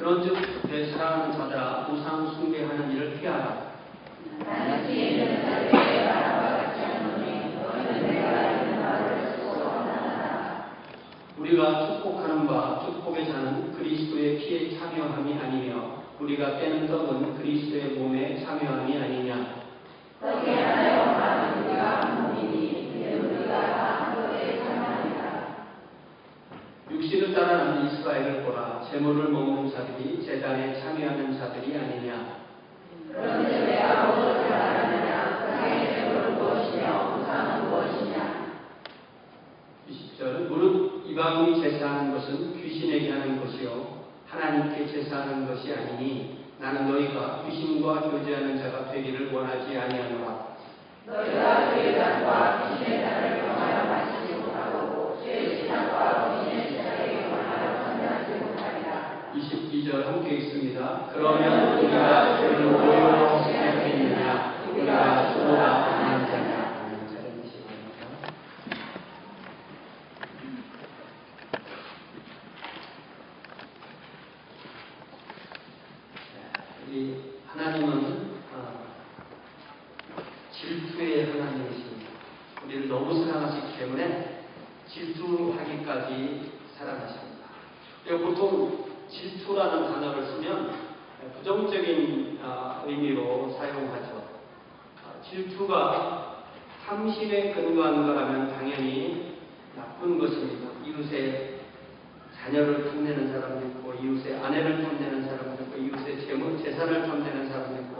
그런즉 내 사랑하는 자들아 우상 숭배하는 일을 피하라. 나는 뒤에 있는 자들에게 말함과 같지 않노니 너희는 내가 알는 말을 쓰고 하나라. 우리가 축복하는 바 축복의 자는 그리스도의 피에 참여함이 아니며 우리가 떼는 떡은 그리스도의 몸에 참여함이 아니냐. 떡에 하나여 많은 우리가 한 몸이니 이는 우리가 다 한 떡에 참여하니라. 육신을 따라가는 이스라엘을 보라. 제물을 먹는 자들이 제단에 참여하는 자들이 아니냐. 그런데 내가 무엇을 말하느냐. 세상의 제물은 무엇이며 우상은 무엇이냐. 20절 무릇 이방인이 제사하는 것은 귀신에게 하는 것이요 하나님께 제사하는 것이 아니니 나는 너희가 귀신과 교제하는 자가 되기를 원하지 아니하노라. 너희가 죄의 잔과 귀신의 잔을 경하여 마시지 못하고 죄의 시작과 귀신의 시작에 경하여 참여하지 못하리라. 22절 함께 읽습니다. 그러면 우리가 죄를 뭐로 생각했느냐. 우리가 수보다 강한 자냐. 우리 하나님은 질투의 하나님이십니다. 우리를 너무 사랑하시기 때문에 질투하기까지 사랑하십니다. 보통 질투라는 단어를 쓰면 부정적인 의미로 사용하죠. 질투가 탐심에 근거한 거라면 당연히 나쁜 것입니다. 이웃의 자녀를 탐내는 사람도 있고, 이웃의 아내를 탐내는 사람도 있고, 이웃의 재산을 탐내는 사람도 있고,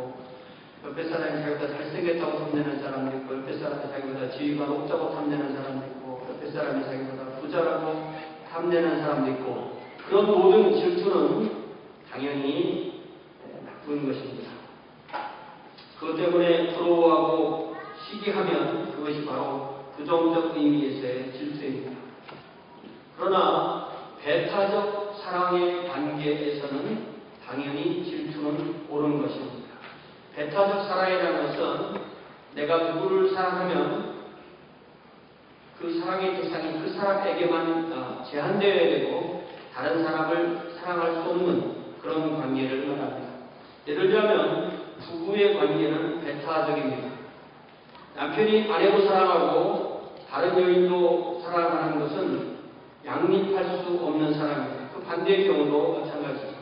옆에 사람이 자기보다 잘생겼다고 탐내는 사람도 있고, 옆에 사람이 자기보다 지위가 높다고 탐내는 사람도 있고, 옆에 사람이 자기보다 부자라고 탐내는 사람도 있고, 그런 모든 질투는 당연히 나쁜 것입니다. 그것 때문에 부러워하고 시기하면 그것이 바로 부정적 의미에서의 질투입니다. 그러나 배타적 사랑의 관계에서는 당연히 질투는 옳은 것입니다. 배타적 사랑이라는 것은 내가 누구를 사랑하면 그 사랑의 대상이 그 사람에게만 제한되어야 되고 다른 사람을 사랑할 수 없는 그런 관계를 말합니다. 예를 들자면 부부의 관계는 배타적입니다. 남편이 아내도 사랑하고 다른 여인도 사랑하는 것은 양립할 수 없는 사랑입니다. 그 반대의 경우도 마찬가지입니다.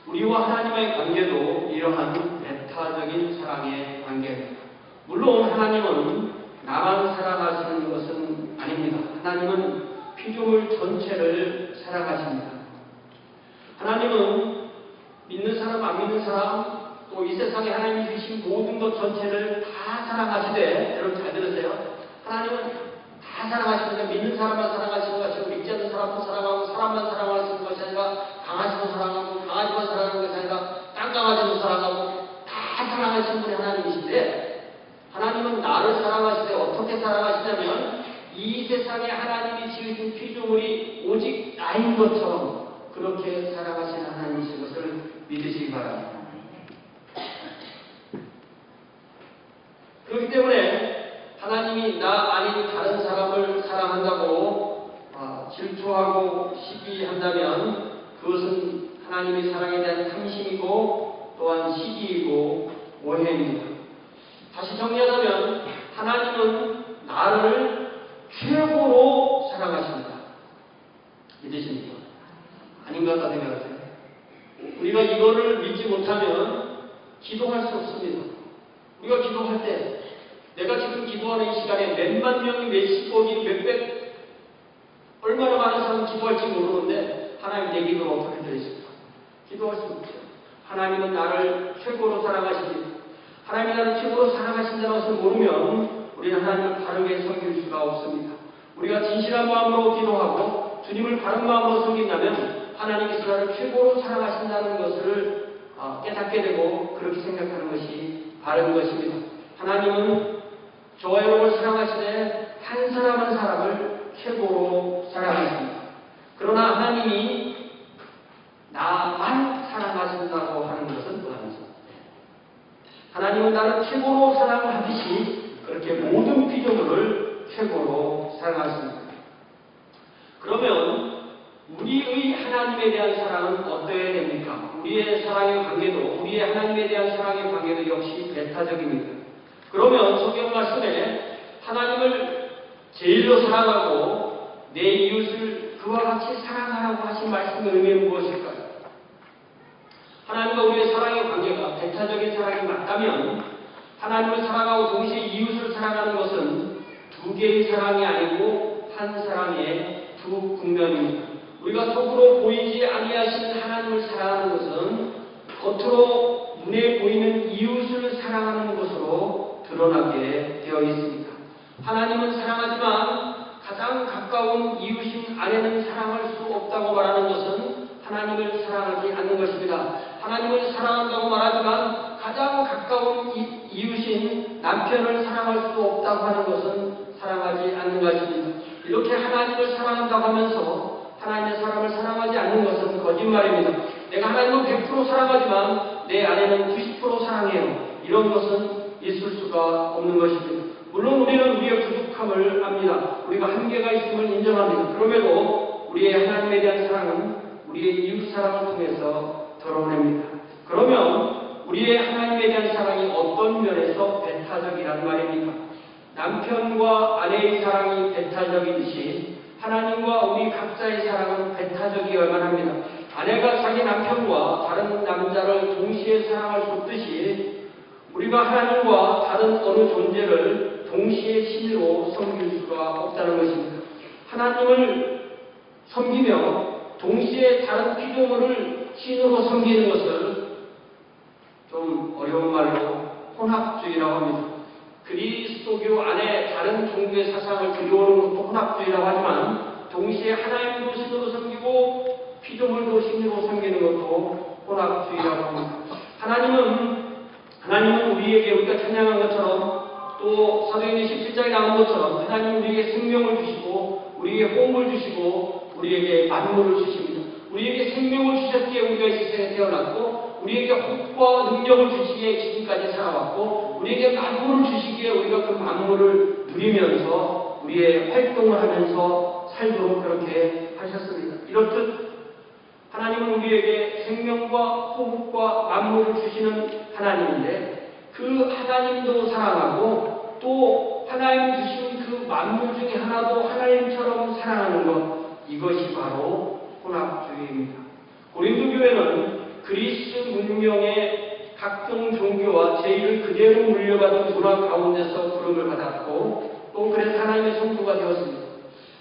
우리와 하나님의 관계도 이러한 배타적인 사랑의 관계입니다. 물론 하나님은 나만 사랑하시는 것은 아닙니다. 하나님은 피조물 전체를 사랑하십니다. 하나님은 믿는 사람, 안 믿는 사람, 또 이 세상에 하나님이 주신 모든 것 전체를 다 사랑하시되, 여러분 잘 들으세요. 하나님은 다 사랑하시는데 믿는 사람만 사랑하시는 것이 아니고 믿지 않는 사람도 사랑하고 사람만 사랑하시는 것이 아니라 강아지도 사랑하고 강아지만 사랑하는 것이 아니라 땅강아지도 사랑하고 다 사랑하시는 분이 하나님이신데, 하나님은 나를 사랑하시되 어떻게 사랑하시냐면 이 세상에 하나님이 지으신 피조물이 오직 나인 것처럼 그렇게 사랑하시는 하나님이신 것을 믿으시기 바랍니다. 그렇기 때문에 하나님이 나 아닌 다른 사람을 사랑한다고 질투하고 시기한다면 그것은 하나님의 사랑에 대한 탐심이고 또한 시기이고 오해입니다. 다시 정리하자면 하나님은 나를 최고로 사랑하십니다. 믿으십니까? 아닌 것 같다 생각하세요? 우리가 이거를 믿지 못하면 기도할 수 없습니다. 우리가 기도할 때 내가 지금 기도하는 이 시간에 몇만 명이 몇십억이 몇백 얼마나 많은 사람이 기도할지 모르는데 하나님 내 기도를 어떻게 들으실까? 기도할 수 없죠. 하나님은 나를 최고로 사랑하시니 하나님이 나를 최고로 사랑하신다는 것을 모르면 우리는 하나님을 바르게 섬길 수가 없습니다. 우리가 진실한 마음으로 기도하고 주님을 바른 마음으로 섬긴다면 하나님께서 나를 최고로 사랑하신다는 것을 깨닫게 되고 그렇게 생각하는 것이 바른 것입니다. 하나님은 저와 여러분을 사랑하시되 한 사람 한 사람을 최고로 사랑하십니다. 그러나 하나님이 나만 사랑하신다고 하는 것은 또 아니죠. 하나님은 나를 최고로 사랑을 하듯이 그렇게 모든 피조물을 최고로 사랑하십니다. 그러면 우리의 하나님에 대한 사랑은 어떠해야 됩니까? 우리의 사랑의 관계도, 우리의 하나님에 대한 사랑의 관계도 역시 배타적입니다. 그러면 성경 말씀에 하나님을 제일로 사랑하고 내 이웃을 그와 같이 사랑하라고 하신 말씀의 의미는 무엇일까요? 하나님과 우리의 사랑의 관계가 배타적인 사랑이 맞다면 하나님을 사랑하고 동시에 이웃을 사랑하는 것은 두 개의 사랑이 아니고 한 사랑의 두 국면입니다. 우리가 속으로 보이지 아니하시는 하나님을 사랑하는 것은 겉으로 눈에 보이는 이웃을 사랑하는 것으로 드러나게 되어 있습니다. 하나님은 사랑하지만 가장 가까운 이웃인 아내는 사랑할 수 없다고 말하는 것은 하나님을 사랑하지 않는 것입니다. 하나님을 사랑한다고 말하지만 가장 가까운 이웃인 남편을 사랑할 수 없다고 하는 것은 사랑하지 않는 것입니다. 이렇게 하나님을 사랑한다고 하면서 하나님의 사람을 사랑하지 않는 것은 거짓말입니다. 내가 하나님을 100% 사랑하지만 내 아내는 90% 사랑해요. 이런 것은 있을 수가 없는 것입니다. 물론 우리는 우리의 부족함을 압니다. 우리가 한계가 있음을 인정합니다. 그럼에도 우리의 하나님에 대한 사랑은 우리의 이웃 사랑을 통해서 드러냅니다. 그러면 우리의 하나님에 대한 사랑이 어떤 면에서 배타적이란 말입니까? 남편과 아내의 사랑이 배타적이듯이 하나님과 우리 각자의 사랑은 배타적이어야만 합니다. 아내가 자기 남편과 다른 남자를 동시에 사랑할 수 없듯이 우리가 하나님과 다른 어느 존재를 동시에 신으로 섬길 수가 없다는 것입니다. 하나님을 섬기며 동시에 다른 피조물을 신으로 섬기는 것을 좀 어려운 말로 혼합주의라고 합니다. 그리스도교 안에 다른 종교의 사상을 들여오는 것도 혼합주의라고 하지만 동시에 하나님도 신으로 섬기고 피조물도 신으로 섬기는 것도 혼합주의라고 합니다. 하나님은 우리에게 우리가 찬양한 것처럼 또 사도행전 17장에 나온 것처럼 하나님은 우리에게 생명을 주시고 우리에게 호흡을 주시고 우리에게 만물을 주십니다. 우리에게 생명을 주셨기에 우리가 이 세상에 태어났고 우리에게 호흡과 능력을 주시기에 지금까지 살아왔고 우리에게 만물을 주시기에 우리가 그 만물을 누리면서 우리의 활동을 하면서 살도록 그렇게 하셨습니다. 이렇듯 하나님은 우리에게 생명과 호흡과 만물을 주시는 하나님인데 그 하나님도 사랑하고 또 하나님 주신 그 만물 중에 하나도 하나님처럼 사랑하는 것, 이것이 바로 혼합주의입니다. 고린도 교회는 그리스 문명의 각종 종교와 제의를 그대로 물려받은 문화 가운데서 부름을 받았고 또 그래서 하나님의 성도가 되었습니다.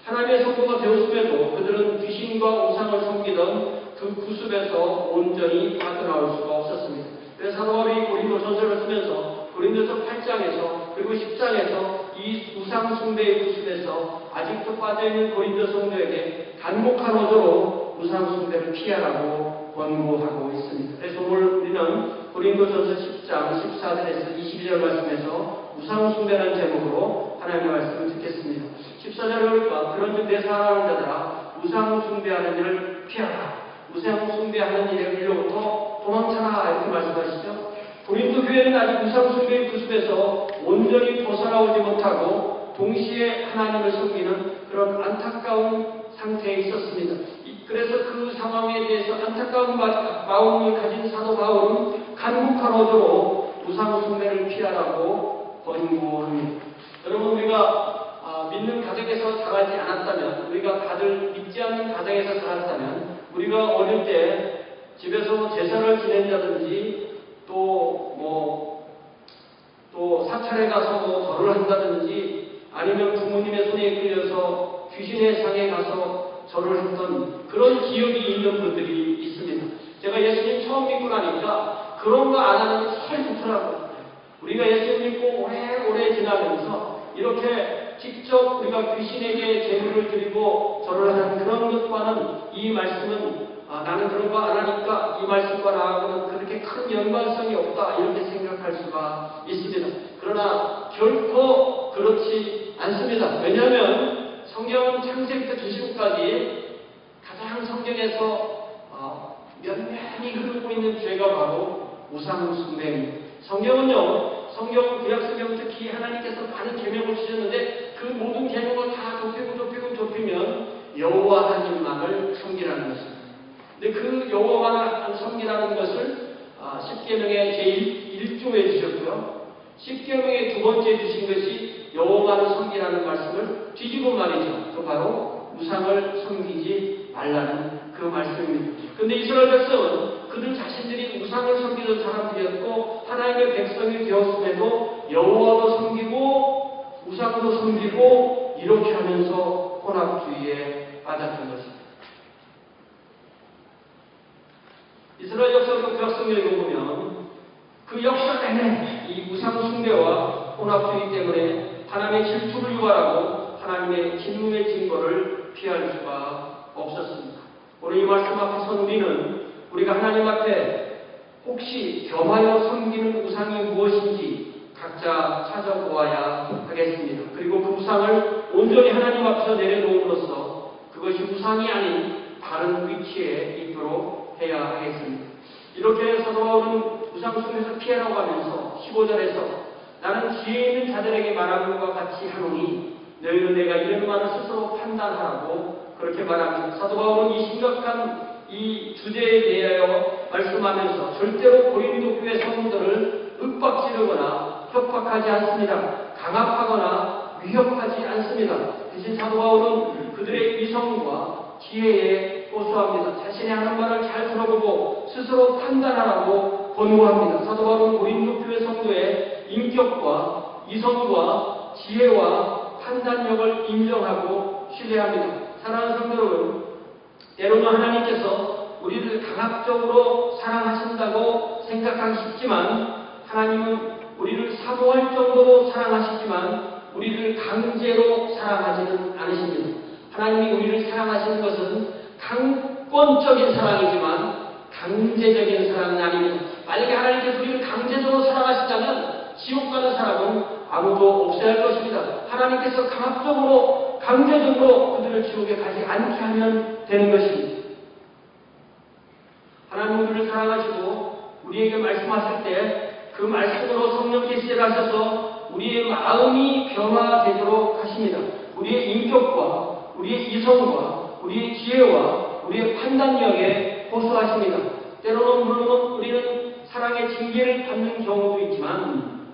하나님의 성도가 되었음에도 그들은 귀신과 우상을 섬기던 그 구습에서 온전히 빠져나올 수가 없었습니다. 그래서 사도 바울이 고린도 전서를 쓰면서 고린도서 8장에서 그리고 10장에서 이 우상 숭배의 구습에서 아직도 빠져있는 고린도 성도에게 간곡한 어조로 우상 숭배를 피하라고 권고하고 있습니다. 그래서 오늘 우리는 고린도전서 10장 14절에서 22절 말씀에서 우상 숭배라는 제목으로 하나님의 말씀을 듣겠습니다. 14절에 보니까 그런즉 내 사랑하는 자들아 우상 숭배하는 일을 피하라. 우상 숭배하는 일로부터 도망쳐라 이렇게 말씀하시죠. 고린도 교회는 아직 우상 숭배의 구습에서 온전히 벗어나오지 못하고 동시에 하나님을 섬기는 그런 안타까운 상태에 있었습니다. 그래서 그 상황에 대해서 안타까운 마음을 가진 사도 바울은 간곡한 어조로 우상 숭배를 피하라고 권고합니다. 여러분 우리가 믿는 가정에서 자라지 않았다면, 우리가 다들 믿지 않는 가정에서 자랐다면, 우리가 어릴 때 집에서 제사를 지낸다든지 또 사찰에 가서 절을 한다든지 아니면 부모님의 손에 이끌려서 귀신의 상에 가서 절을 했던 그런 기억이 있는 분들이 있습니다. 제가 예수님 처음 믿고 나니까 그런 거 안 하는 게 제일 좋더라고요. 우리가 예수님 믿고 오래 지나면서 이렇게 직접 우리가 귀신에게 제물을 드리고 절을 하는 그런 것과는 이 말씀은 나는 그런 거 안 하니까 이 말씀과 나하고는 그렇게 큰 연관성이 없다 이렇게 생각할 수가 있습니다. 그러나 결코 그렇지 않습니다. 왜냐하면 성경은 창세기부터 주시고까지 가장 성경에서 면면히 흐르고 있는 죄가 바로 우상숭배입니다. 성경 구약성경 특히 하나님께서 많은 계명을 주셨는데 그 모든 계명을 다 좁히면 여호와 하나님만을 섬기라는 것입니다. 근데 그 여호와만을 섬기라는 것을 10계명의 제1조에 주셨고요. 10계명의 두 번째 주신 것이 여호와만을 섬기라는 말씀을 뒤집은 말이죠. 또 바로 우상을 섬기지 말라는 그 말씀입니다. 그런데 이스라엘 백성은 그들 자신들이 우상을 섬기는 사람들이었고 하나님의 백성이 되었음에도 여호와도 섬기고 우상도 섬기고 이렇게 하면서 혼합주의에 빠졌던 것입니다. 이스라엘 역사로 구약성경을 읽어보면 그 역사 내내 이 우상 숭배와 혼합주의 때문에 하나님의 질투를 유발하고 하나님의 진노의 징벌을 피할 수가 없었습니다. 오늘 이 말씀 앞에서 우리는 우리가 하나님 앞에 혹시 겸하여 섬기는 우상이 무엇인지 각자 찾아보아야 하겠습니다. 그리고 그 우상을 온전히 하나님 앞에서 내려놓음으로써 그것이 우상이 아닌 다른 위치에 있도록 해야 하겠습니다. 이렇게 사도 바울은 우상 숭배에서 피해라고 하면서 15절에서 나는 지혜 있는 자들에게 말하는 것과 같이 하노니 너희는 내가 이런 말을 스스로 판단하라고 그렇게 말합니다. 사도 바울은 이 심각한 이 주제에 대하여 말씀하면서 절대로 고린도 교회 성도들을 윽박지르거나 협박하지 않습니다. 강압하거나 위협하지 않습니다. 대신 사도 바울은 그들의 이성과 지혜에 호소합니다. 자신이 하는 말을 잘 들어보고 스스로 판단하라고 권고합니다. 사도 바울은 고린도 교회 성도의 인격과 이성과 지혜와 판단력을 인정하고 신뢰합니다. 사랑하는 성도 여러분, 때로는 하나님께서 우리를 강압적으로 사랑하신다고 생각하기 쉽지만 하나님은 우리를 사모할 정도로 사랑하시지만 우리를 강제로 사랑하지는 않으십니다. 하나님이 우리를 사랑하시는 것은 강권적인 사랑이지만 강제적인 사랑은 아닙니다. 만약에 하나님께서 우리를 강제적으로 사랑하시자면 지옥 가는 사람은 아무도 없어야 할 것입니다. 하나님께서 강압적으로 강제적으로 그들을 지옥에 가지 않게 하면 되는 것입니다. 하나님 우리를 사랑하시고 우리에게 말씀하실 때 그 말씀으로 성령 계시를 하셔서 우리의 마음이 변화되도록 하십니다. 우리의 인격과 우리의 이성과 우리의 지혜와 우리의 판단력에 호소하십니다. 때로는 물론 우리는 사랑의 징계를 받는 경우도 있지만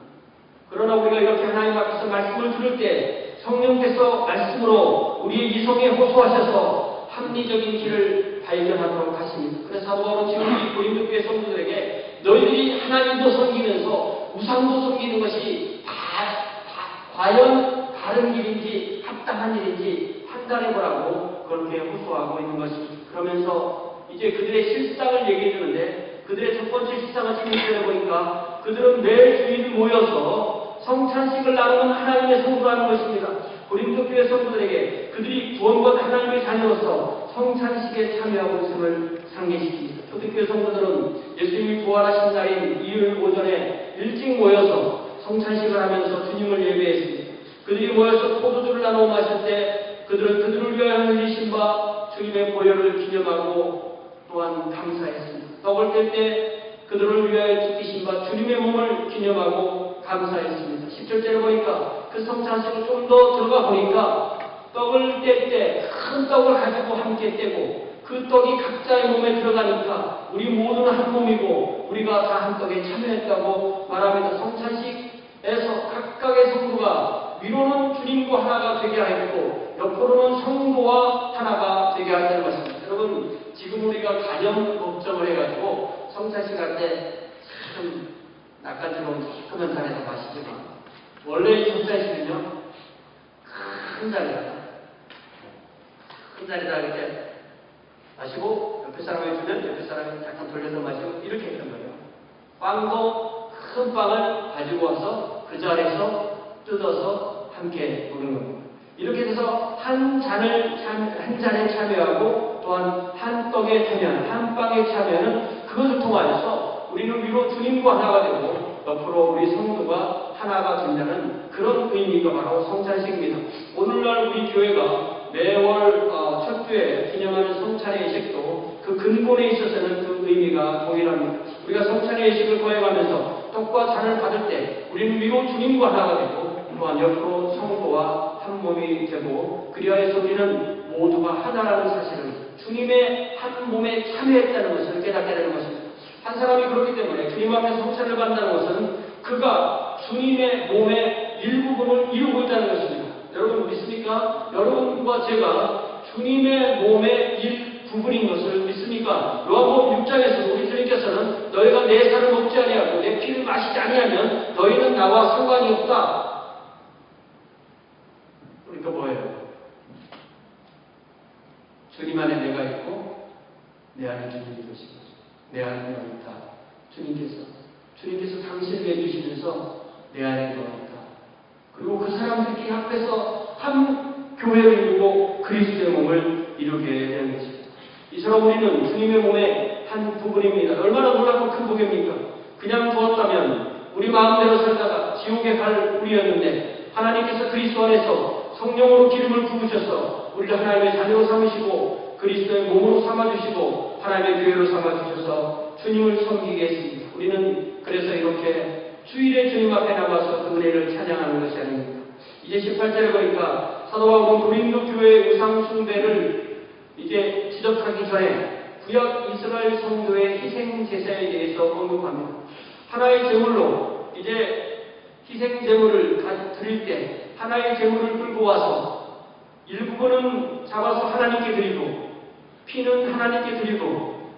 그러나 우리가 이렇게 하나님 앞에서 말씀을 들을 때 성령께서 말씀으로 우리의 이성에 호소하셔서 합리적인 길을 발견하도록 하십니다. 그래서 사도 바울은 지금 이 고린도 교회 성도들에게 너희들이 하나님도 섬기면서 우상도 섬기는 것이 과연 다른 일인지 합당한 일인지 판단해보라고 그렇게 호소하고 있는 것입니다. 그러면서 이제 그들의 실상을 얘기해 주는데 그들의 첫 번째 실상을 지금 이전에 보니까 그들은 매일 주일 모여서 성찬식을 나누는 하나님의 성도라는 것입니다. 고린도 교회 성도들에게 그들이 구원받은 하나님의 자녀로서 성찬식에 참여하고 있음을 상기시킵니다. 초대교회 성도들은 예수님이 부활하신 날인 일요일 오전에 일찍 모여서 성찬식을 하면서 주님을 예배했습니다. 그들이 모여서 포도주를 나누어 마실 때 그들은 그들을 위하여 흘리신 바 주님의 보혈을 기념하고 또한 감사했습니다. 떡을 뗄 때 그들을 위하여 찢기신 바 주님의 몸을 기념하고 감사했습니다. 10절째를 보니까 그 성찬식을 좀 더 들어가 보니까 떡을 뗄 때 큰 떡을 가지고 함께 떼고 그 떡이 각자의 몸에 들어가니까 우리 모두는 한 몸이고 우리가 다 한 떡에 참여했다고 말합니다. 성찬식에서 각각의 성도가 위로는 주님과 하나가 되게 하였고 옆으로는 성도와 하나가 되게 하였다는 것입니다. 여러분 지금 우리가 간염 걱정을 해가지고 성찬식 할 때 참 낯간지러운 시큼한 자리에서 마시지만 원래 이 성찬식은요 큰 자리다. 큰 자리다 이렇게 마시고 옆에 사람에게 주면 옆에 사람이 약간 돌려서 마시고 이렇게 했단 말이에요. 빵도 큰 빵을 가지고 와서 그 자리에서 뜯어서 함께 먹는 겁니다. 이렇게 돼서 한 잔에 참여하고 또한 한 떡에 참여하는 한 빵에 참여하는 그것을 통하여서 우리는 위로 주님과 하나가 되고 옆으로 우리 성도가 하나가 된다는 그런 의미가 바로 성찬식입니다. 오늘날 우리 교회가 매월 첫 주에 기념하는 성찬의 예식도 그 근본에 있어서는 그 의미가 동일합니다. 우리가 성찬의 예식을 거행하면서 떡과 잔을 받을 때 우리는 위로 주님과 하나가 되고 또한 옆으로 성도와 한 몸이 되고 그리하여서 우리는 모두가 하나라는 사실을, 주님의 한 몸에 참여했다는 것을 깨닫게 되는 것입니다. 한 사람이 그렇기 때문에 주님 앞에 성찬을 받는다는 것은 그가 주님의 몸의 일부분을 이루고 있다는 것입니다. 여러분 믿습니까? 여러분과 제가 주님의 몸의 일부분인 것을 믿습니까? 요한복음 6장에서 우리 주님께서는 너희가 내 살을 먹지 아니하고 내 피를 마시지 아니하면 너희는 나와 상관이 없다. 그러니까 뭐예요? 주님 안에 내가 있고 내 안에 주님이 계시고 내 안에 내가 있다. 주님께서 당신을 내주시면서 내 안에 내가 있다. 그리고 그 사람들끼리 합해서 한 교회를 이루고 그리스도의 몸을 이루게 되는 것입니다. 이처럼 우리는 주님의 몸의 한 부분입니다. 얼마나 놀랍고 큰 복입니까? 그냥 두었다면 우리 마음대로 살다가 지옥에 갈 우리였는데 하나님께서 그리스도 안에서 성령으로 기름을 부으셔서 우리를 하나님의 자녀로 삼으시고 그리스도의 몸으로 삼아주시고 하나님의 교회로 삼아주셔서 주님을 섬기게 했습니다. 우리는 그래서 이렇게 주일에 주님 앞에 나와서 그 은혜를 찬양하는 것이 아닙니까? 이제 18절에 보니까 사도 바울은 고린도 교회의 우상 숭배를 이제 지적하기 전에 구약 이스라엘 성도의 희생 제사에 대해서 언급합니다. 하나의 제물로 이제 희생 제물을 드릴 때 하나의 제물을 끌고 와서 일부분은 잡아서 하나님께 드리고 피는 하나님께 드리고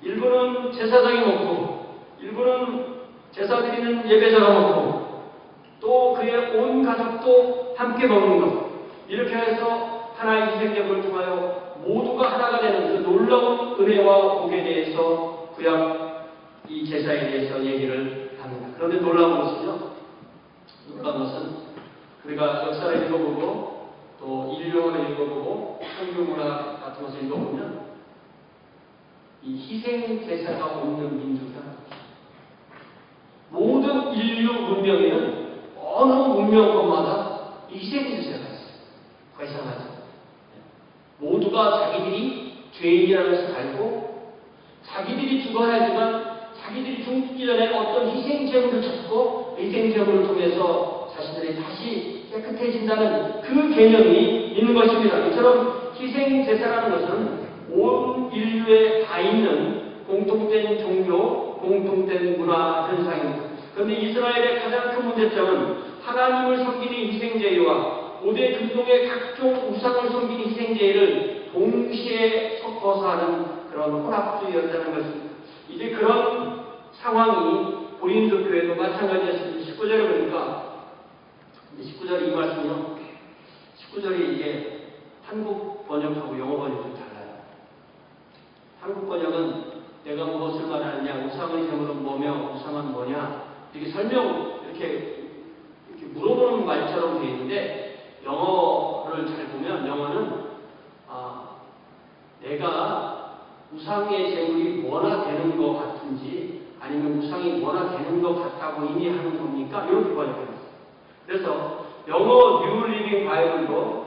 일부는 제사장이 먹고 일부는 제사 드리는 예배자가 먹고 또 그의 온 가족도 함께 먹는 것, 이렇게 해서 하나의 희생제물을 통하여 모두가 하나가 되는 그 놀라운 은혜와 복에 대해서 구약 이 제사에 대해서 얘기를 합니다. 그런데 놀라운 것은요, 우리가 역사를 읽어보고 또 인류학을 읽어보고 성경문화 같은 것을 읽어보면 이 희생 제사가 없는 민족이다. 모든 인류 문명에는 어느 문명권마다 희생 제사가 있어요. 이상하죠. 모두가 자기들이 죄인이라면서 알고 자기들이 죽어야 하지만 자기들이 죽기 전에 어떤 희생 제물을 찾고 희생 제물을 통해서 자신들이 다시 깨끗해진다는 그 개념이 있는 것입니다. 이처럼 희생 제사라는 것은 온 인류에 다 있는 공통된 종교, 공통된 문화 현상입니다. 그런데 이스라엘의 가장 큰 문제점은 하나님을 섬기는 희생제와 고대 근동의 각종 우상을 섬기는 희생제를 동시에 섞어서 하는 그런 혼합주의였다는 것입니다. 이제 그런 상황이 고린도 교회도 마찬가지였습니다. 19절에 보니까 19절이 이 말씀이요. 19절이 이게 한국 번역하고 영어 번역이 좀 달라요. 한국 번역은 내가 무엇을 말하느냐, 우상의 제물은 뭐며 우상은 뭐냐, 이렇게 이렇게 물어보는 말처럼 되어 있는데 영어를 잘 보면 영어는 내가 우상의 제물이 뭐나 되는 것 같은지 아니면 우상이 뭐나 되는 것 같다고 의미하는 겁니까? 이렇게 번역합니다. 그래서 영어 New Living Bible도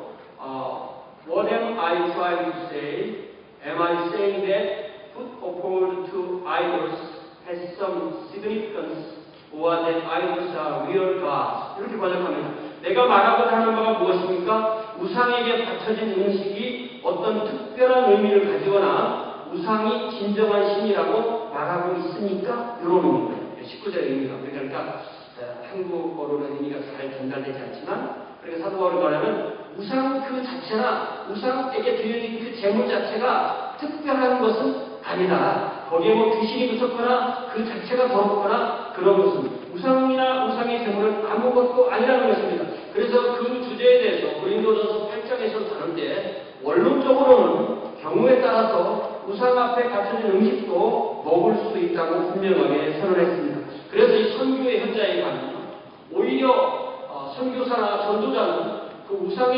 What am I trying to say? Am I saying that food offered to idols has some significance or that idols are real gods? 이렇게 번역합니다. 내가 말하고자 하는 바가 무엇입니까? 우상에게 바쳐진 음식이 어떤 특별한 의미를 가지거나 우상이 진정한 신이라고 말하고 있으니까 이런 의미입니다. 19절의 의미가. 그러니까 한국어로는 의미가 잘 전달되지 않지만 그러니까 사도 바울이 말하면 우상 그 자체나 우상에게 드려진 그 제물 자체가 특별한 것은 아니다. 거기에 뭐 귀신이 붙었거나 그 자체가 더럽거나 그런 것은 우상이나 우상의 제물은 아무것도 아니라는 것입니다. 그래서 그 주제에 대해서 고린도전서 8장에서 다룰 때 원론적으로는 경우에 따라서 우상 앞에 갖춰진 음식도 먹을 수 있다고 분명하게 선언했습니다. 그래서 이 선교의 현장에 가면 오히려 선교사나 전도자는 그 우상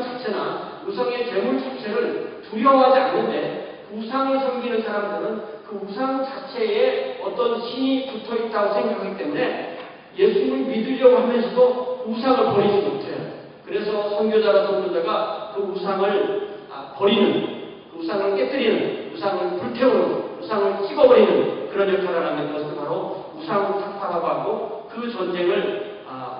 자체나 우상의 제물 자체를 두려워하지 않는데 우상을 섬기는 사람들은 그 우상 자체에 어떤 신이 붙어 있다고 생각하기 때문에 예수님을 믿으려고 하면서도 우상을 버리지 못해요. 그래서 선교자나 전도자가 그 우상을 버리는, 그 우상을 깨뜨리는, 우상을 불태우는, 우상을 찍어버리는 그런 역할을 하는 것을 바로 우상 타파라고 하고 그 전쟁을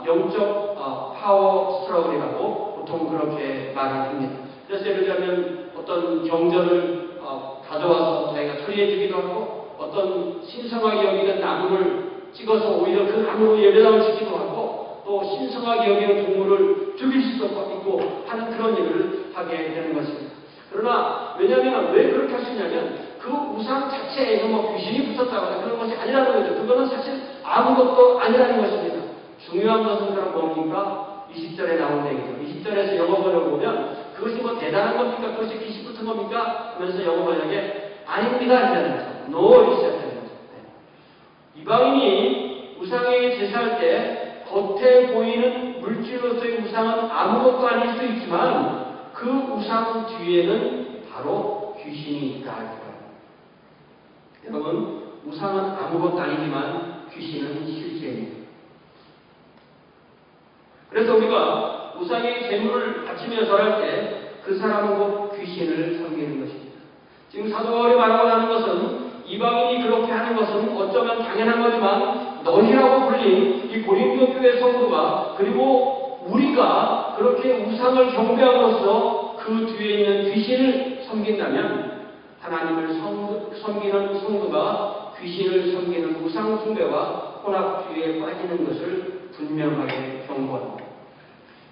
영적 파워 스트러글이라고 보통 그렇게 말을 합니다. 그래서 예를 들면 어떤 경전을 가져와서 자기가 처리해 주기도 하고, 어떤 신성하게 여기는 나무를 찍어서 오히려 그 나무로 예배당을 짓기도 하고, 또 신성하게 여기는 동물을 죽일 수도 있고 하는 그런 일을 하게 되는 것입니다. 그러나 왜냐하면 왜 그렇게 할 수 있냐면 그 우상 자체에 뭐 귀신이 붙었다거나 그런 것이 아니라는 거죠. 그거는 사실 아무것도 아니라는 것입니다. 중요한 것은 그럼 뭡니까? 20절에 나온 얘기죠. 20절에서 영어 번역을 보면 그것이 뭐 대단한 겁니까? 그것이 귀신 붙은 겁니까? 하면서 영어 번역에 아닙니다 하는 거죠. No is 하는 거죠. 이방인이 우상에게 제사할 때 겉에 보이는 물질로서의 우상은 아무것도 아닐 수 있지만 그 우상 뒤에는 바로 귀신이 있다. 여러분, 우상은 아무것도 아니지만 귀신은 실제입니다. 그래서 우리가 우상의 제물을 바치며 절할 때 그 사람은 곧 귀신을 섬기는 것입니다. 지금 사도 바울이 말하고 하는 것은 이방인이 그렇게 하는 것은 어쩌면 당연한 거지만 너희라고 불린 이 고린도 교회 성도가 그리고 우리가 그렇게 우상을 경배함으로써 그 뒤에 있는 귀신을 섬긴다면 하나님을 섬기는 성도가 귀신을 섬기는 우상 숭배와 혼합 뒤에 빠지는 것을 분명하게 경고합니다.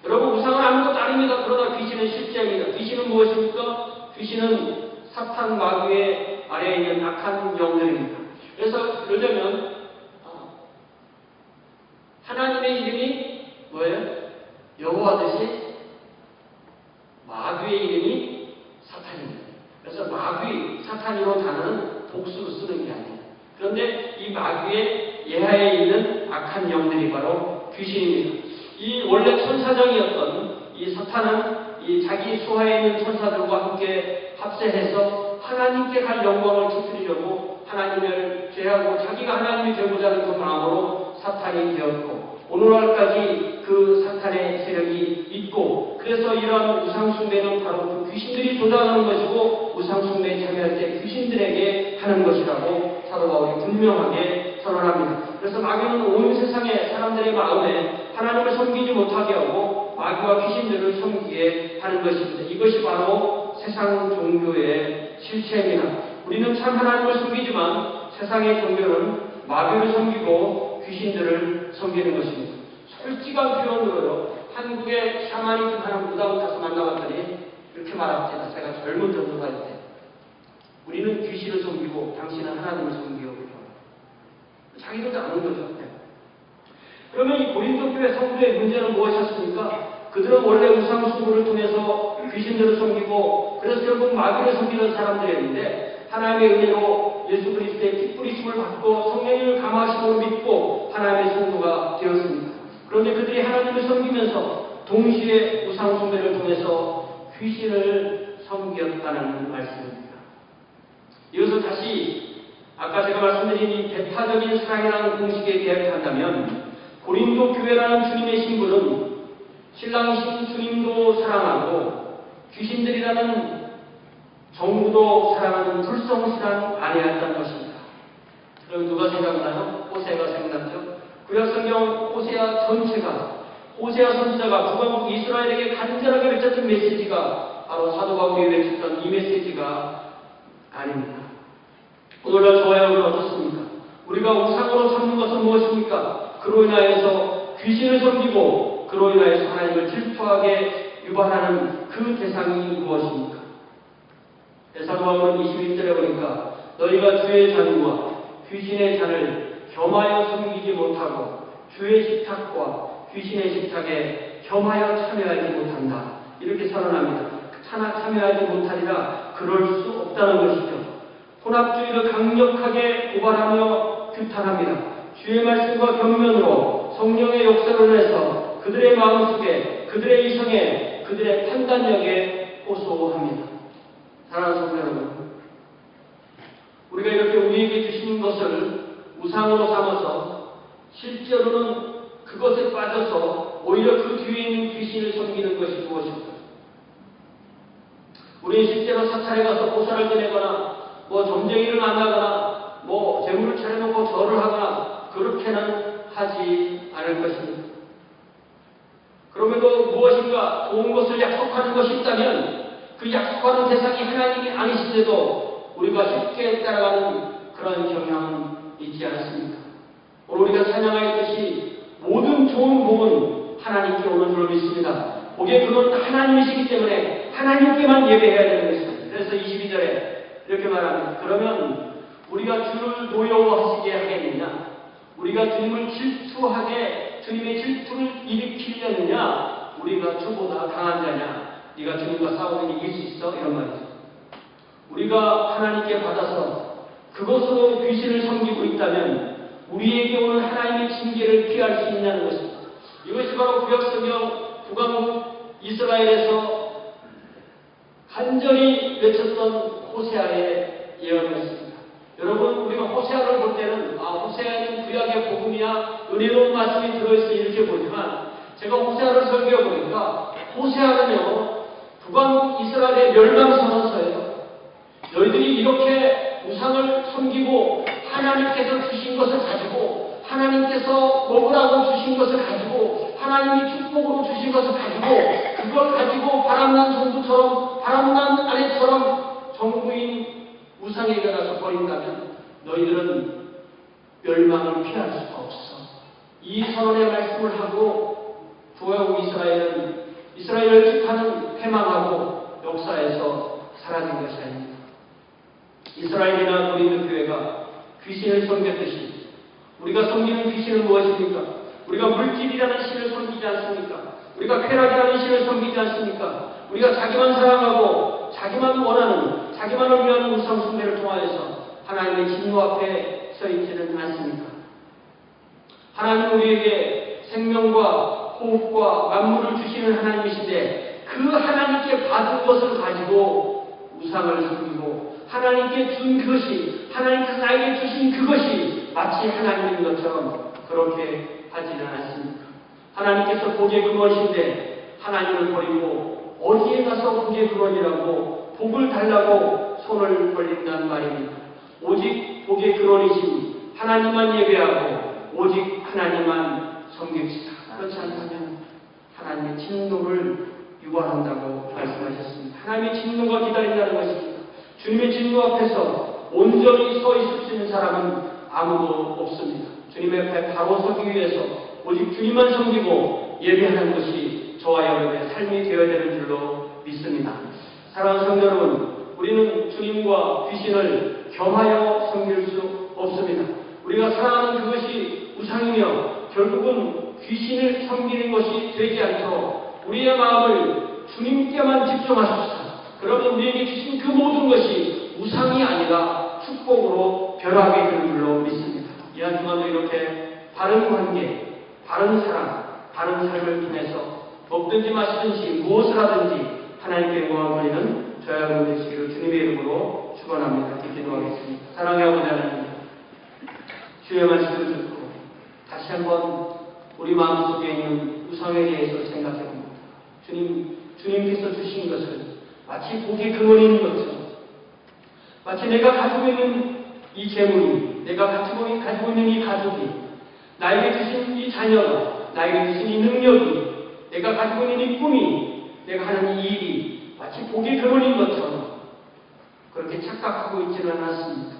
여러분, 우상은 아무것도 아닙니다. 그러나 귀신은 실제입니다. 귀신은 무엇입니까? 귀신은 사탄 마귀의 아래에 있는 악한 영들입니다. 그래서 그러려면 하나님의 이름이 뭐예요? 여호와듯이 마귀의 이름이 사탄입니다. 그래서 마귀, 사탄으로 단어는 복수로 쓰는 게 아니에요. 그런데 이 마귀의 예하에 있는 악한 영들이 바로 귀신입니다. 이 원래 천사장이었던 이 사탄은 이 자기 수하에 있는 천사들과 함께 합세해서 하나님께 갈 영광을 터뜨리려고 하나님을 죄하고 자기가 하나님이 되고자 하는 그 마음으로 사탄이 되었고, 오늘날까지 그 사탄의 세력이 있고, 그래서 이러한 우상숭배는 바로 그 귀신들이 조장하는 것이고 우상숭배에 참여할 때 귀신들에게 하는 것이라고 사도 바울이 분명하게 선언합니다. 그래서 마귀는 온 세상의 사람들의 마음에 하나님을 섬기지 못하게 하고 마귀와 귀신들을 섬기게 하는 것입니다. 이것이 바로 세상 종교의 실체입니다. 우리는 참 하나님을 섬기지만 세상의 종교는 마귀를 섬기고 귀신들을 섬기는 것입니다. 솔직한 표현으로요, 한국의 샤머니즘 하는 무당을 가서 만나봤더니 이렇게 말합니다. 제가 젊은 전도사일 때 우리는 귀신을 섬기고 당신은 하나님을 섬기고 자기들도 아는 거죠. 그러면 이 고린도 교회 성도의 문제는 무엇이었습니까? 그들은 원래 우상숭배를 통해서 귀신들을 섬기고 그래서 결국 마귀를 섬기는 사람들이었는데 하나님의 은혜로 예수 그리스도의 핏부리심을 받고 성령님을 감화하심으로 믿고 하나님의 성도가 되었습니다. 그런데 그들이 하나님을 섬기면서 동시에 우상숭배를 통해서 귀신을 섬겼다는 말씀입니다. 이것을 다시 아까 제가 말씀드린 이 배타적인 사랑이라는 공식에 대입한다면 고린도 교회라는 주님의 신분은 신랑이신 주님도 사랑하고 귀신들이라는 정부도 사랑하는 불성실한 아내였다는 것입니다. 그럼 누가 생각나요? 호세가 생각나죠? 구약성경 호세아 전체가, 호세아 선지자가 구원국 이스라엘에게 간절하게 외쳤던 메시지가 바로 사도 바울이 외쳤던 이 메시지가 아닙니다. 오늘날 저와 여러분은 어떻습니까? 우리가 우상으로 삼는 것은 무엇입니까? 그로 인하여서 귀신을 섬기고 그로 인하여서 하나님을 질투하게 유발하는 그 대상이 무엇입니까? 사도 바울은 21절에 보니까 너희가 주의 잔과 귀신의 잔을 겸하여 섬기지 못하고 주의 식탁과 귀신의 식탁에 겸하여 참여하지 못한다. 이렇게 선언합니다. 참여하지 못하리라 그럴 수 없다는 것이죠. 혼합주의를 강력하게 고발하며 규탄합니다. 주의 말씀과 경면으로 성령의 역사를 해서 그들의 마음속에, 그들의 이성에, 그들의 판단력에 호소합니다. 사랑하는 성도 여러분, 우리가 이렇게 우리에게 주신 것을 우상으로 삼아서 실제로는 그것에 빠져서 오히려 그 뒤에 있는 귀신을 섬기는 것이 무엇입니까? 우리는 실제로 사찰에 가서 보살을 지내거나 점쟁이를 만나거나 재물을 차려놓고 절을 하거나 그렇게는 하지 않을 것입니다. 그럼에도 무엇인가 좋은 것을 약속하는 것이 있다면 그 약속하는 대상이 하나님이 아니신데도 우리가 쉽게 따라가는 그런 경향은 있지 않습니까? 오늘 우리가 찬양하였듯이 모든 좋은 복은 하나님께 오는 줄 믿습니다. 복의 근원은 하나님이시기 때문에 하나님께만 예배해야 되는 것입니다. 그래서 22절에 이렇게 말합니다. 그러면 우리가 주를 노여워하시게 하겠느냐? 우리가 주님을 질투하게 주님의 질투를 일으키려느냐? 우리가 주보다 강한 자냐? 네가 주님과 싸우면 이길 수 있어? 이런 말이죠. 우리가 하나님께 받아서 그것으로 귀신을 섬기고 있다면 우리에게 오는 하나님의 징계를 피할 수 있냐는 것입니다. 이것이 바로 구약성경 북왕국 이스라엘에서 간절히 외쳤던 호세아의 예언이었습니다. 여러분, 우리가 호세아를 볼 때는 호세아는 구약의 복음이야 은혜로운 말씀이 들어있어 이렇게 보지만 제가 호세아를 설교해 보니까 호세아는요 북왕국 이스라엘의 멸망선언서예요. 너희들이 이렇게 우상을 섬기고 하나님께서 주신 것을 가지고 하나님께서 먹으라고 주신 것을 가지고 하나님이 축복으로 주신 것을 가지고 그걸 가지고 바람난 성부처럼 바람난 아내처럼 정부인 우상에게 가서 버린다면 너희들은 멸망을 피할 수가 없어. 이 선언의 말씀을 하고 북왕국 이스라엘은 이스라엘을 축하는 패망하고 역사에서 사라진 것이 아닙니다. 이스라엘이나 고린도 교회가 귀신을 섬겼듯이 우리가 섬기는 귀신은 무엇입니까? 우리가 물질이라는 신을 섬기지 않습니까? 우리가 쾌락이라는 신을 섬기지 않습니까? 우리가 자기만 사랑하고 자기만 원하는 자기만을 위한 우상 숭배를 통하여서 하나님의 진노 앞에 서 있지는 않습니까? 하나님은 우리에게 생명과 호흡과 만물을 주시는 하나님이신데 그 하나님께 받은 것을 가지고 우상을 섬기고 하나님께 준 그것이 하나님께서 나에게 주신 그것이 마치 하나님인 것처럼 그렇게 하지는 않습니까? 하나님께서 복의 근원이신데 하나님을 버리고 어디에 가서 복의 근원이라고 복을 달라고 손을 벌린다는 말입니다. 오직 복의 근원이신 하나님만 예배하고 오직 하나님만 섬깁시다. 그렇지 않다면 하나님의 진노를 유발한다고 말씀하셨습니다. 하나님의 진노가 기다린다는 것입니다. 주님의 진노 앞에서 온전히 서 있을 수 있는 사람은 아무도 없습니다. 주님의 앞에 바로 서기 위해서 오직 주님만 섬기고 예배하는 것이 저와 여러분의 삶이 되어야 되는 줄로 믿습니다. 사랑하는 성도 여러분, 우리는 주님과 귀신을 겸하여 섬길 수 없습니다. 우리가 사랑하는 그것이 우상이며 결국은 귀신을 섬기는 것이 되지 않도록 우리의 마음을 주님께만 집중하십시오. 그러면 우리에게 주신 그 모든 것이 우상이 아니라 축복으로 변화하게 되는 줄로 믿습니다. 이 한 주간도 이렇게 바른 관계, 바른 사랑, 바른 삶을 통해서 먹든지 마시든지 무엇을 하든지 하나님께 영광을 돌리는 저와 여러분 되시기를 주님의 이름으로 축원합니다. 기도하겠습니다. 사랑의 아버지 하나님, 주의 말씀을 듣고 다시 한번 우리 마음속에 있는 우상에 대해서 생각해 봅니다. 주님께서 주신 것을 마치 복의 근원인 것처럼 마치 내가 가지고 있는 이 재물이 내가 가지고 있는 이 가족이 나에게 주신 이 자녀가 나에게 주신 이 능력이 내가 가지고 있는 이 꿈이 내가 하는 이 일이 마치 복의 근원인 것처럼 그렇게 착각하고 있지는 않았습니다.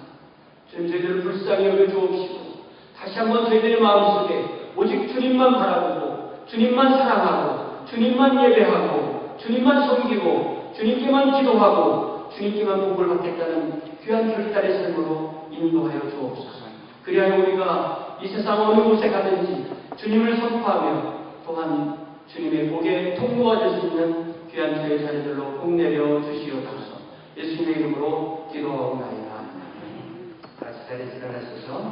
주님 저희들을 불쌍히 여겨 주옵시고 다시 한번 저희들의 마음속에 오직 주님만 바라보고 주님만 사랑하고 주님만 예배하고 주님만 섬기고 주님께만 기도하고 주님께만 복을 받겠다는 귀한 결단의 삶으로 인도하여 주옵소서. 그리하여 우리가 이 세상 어느 곳에 가든지 주님을 선포하며 또한 주님의 복의 통로가 될 수 있는 귀한 저의 자녀들로 복내려 주시옵소서. 예수님의 이름으로 기도하옵나이다. 다시 자리에 일어나셔서